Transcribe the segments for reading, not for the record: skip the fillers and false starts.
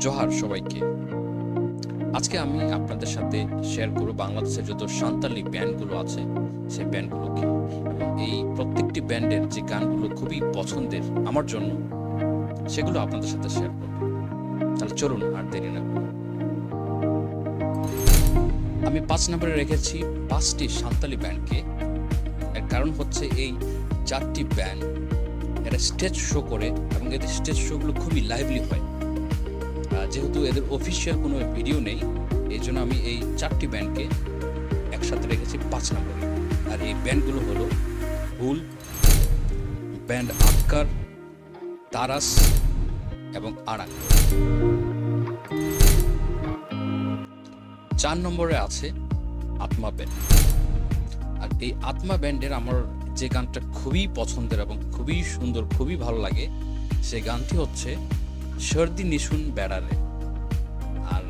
জোহার সবাইকে। আজকে আমি আপনাদের সাথে শেয়ার করব বাংলাদেশের যত সাঁওতালি ব্যান্ডগুলো আছে সেই ব্যান্ডগুলোকে, এবং এই প্রত্যেকটি ব্যান্ডের যে গানগুলো খুবই পছন্দের আমার জন্য সেগুলো আপনাদের সাথে শেয়ার করব। তাহলে চলুন আর দেরি না করে। আমি 5 নম্বরে রেখেছি 5টি সাঁওতালি ব্যান্ডকে। এর কারণ হচ্ছে এই 4টি ব্যান্ড এরা স্টেজ শো করে এবং এদের স্টেজ শোগুলো খুবই লাইভলি হয়। যেহেতু এদের অফিসিয়াল কোনো ভিডিও নেই, এই জন্য আমি এই 4টি ব্যান্ডকে একসাথে রেখেছি 5 নম্বরে। আর এই ব্যান্ডগুলো হলো হুল, ব্যান্ড আক্কার, তারাস এবং আরাং। 4 নম্বরে আছে আত্মা ব্যান্ড। আর এই আত্মা ব্যান্ডের আমার যে গানটা খুবই পছন্দের এবং খুবই সুন্দর, খুবই ভালো লাগে, সেই গানটি হচ্ছে সর্দি নিশুন বেড়ারে। আর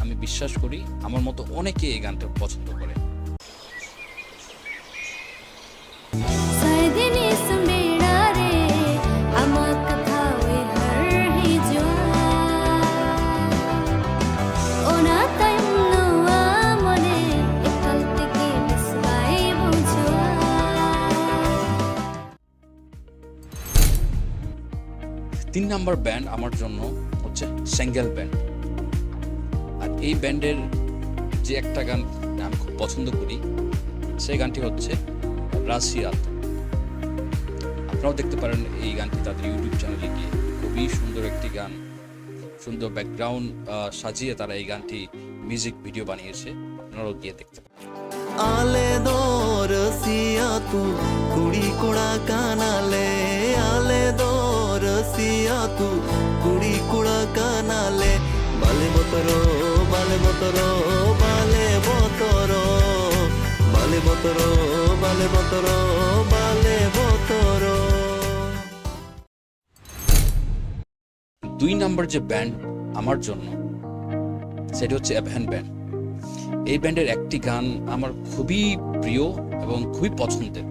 আমি বিশ্বাস করি আমার মতো অনেকে এই গানটা পছন্দ করে। তিন নাম্বার ব্যান্ড আমার জন্য হচ্ছে সেঙ্গেল ব্যান্ড। আর এই ব্যান্ডের যে একটা গান আমি খুব পছন্দ করি, সেই গানটি হচ্ছে রাশিয়াত। আপনারাও দেখতে পারেন এই গানটি তাদের ইউটিউব চ্যানেলে গিয়ে। খুবই সুন্দর একটি গান, সুন্দর ব্যাকগ্রাউন্ড সাজিয়ে তারা এই গানটি মিউজিক ভিডিও বানিয়েছে, আপনারাও গিয়ে দেখতে পারেন। आले दो रसिया तू कुड़ी कुड़ा कानाले, आले दो रसिया तू कुड़ी कुड़ा कानाले, बाले बोतरो बाले बोतरो बाले बोतरो बाले बोतरो बाले बोतरो बाले बोतरो। 2 নাম্বার যে ব্যান্ড আমার জন্য সেটি হচ্ছে এভেন ব্যান্ড। এই ব্যান্ডের একটি গান আমার খুবই প্রিয় এবং খুবই পছন্দের।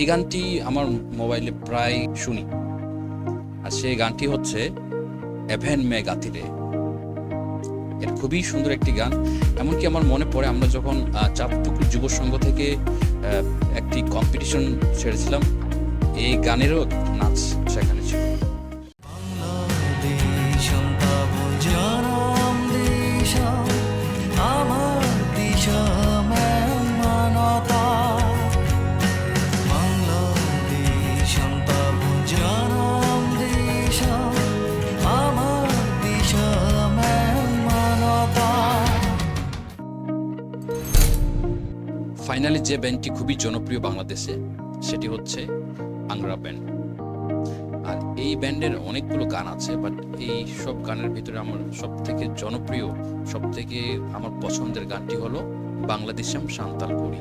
এই গানটি আমার মোবাইলে প্রায় শুনি, আর সেই গানটি হচ্ছে এভেন মে গাতিরে। এর খুবই সুন্দর একটি গান। এমনকি আমার মনে পড়ে আমরা যখন চাঁদপুকুর যুব সংঘ থেকে একটি কম্পিটিশন ছেড়েছিলাম, এই গানেরও নাচ সেখানে ছিল। ফাইনালি যে ব্যান্ডটি খুবই জনপ্রিয় বাংলাদেশে সেটি হচ্ছে আংরা ব্যান্ড। আর এই ব্যান্ডের অনেকগুলো গান আছে, বাট এই সব গানের ভিতরে আমার সব থেকে জনপ্রিয়, সব থেকে আমার পছন্দের গানটি হলো বাংলাদেশম সান্তাল করি।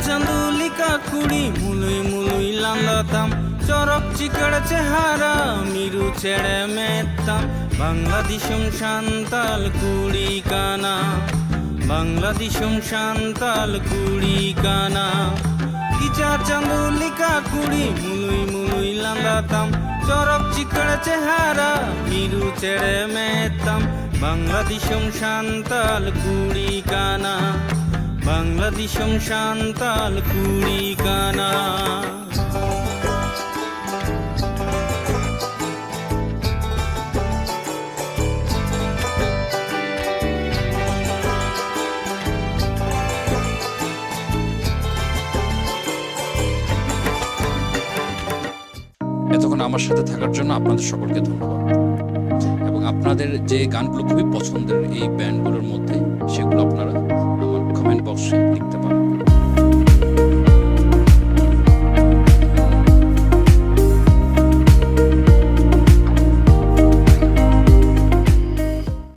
चंदुलिका कुड़ी मुलुई मुलुई लांदाताम, चरक चिकड़ चेहारा मिरु छेड़े मेत्ताम, बांग्लादेशम शांताल कुड़ी काना, बांग्लादेशम शांताल कुड़ी काना। किचा चंदुलिका कुड़ी मुलुई मुलुई लांदाताम, चरक चिकड़ चेहारा मिरु छेड़े मेत्ताम, बांग्लादेशम शांताल कुड़ी काना, বাংলাদেশম সান্তাল কুড়ি কানা। এতক্ষণ আমার সাথে থাকার জন্য আপনাদের সকলকে ধন্যবাদ। এবং আপনাদের যে গানগুলো খুবই পছন্দের এই ব্যান্ডগুলোর মধ্যে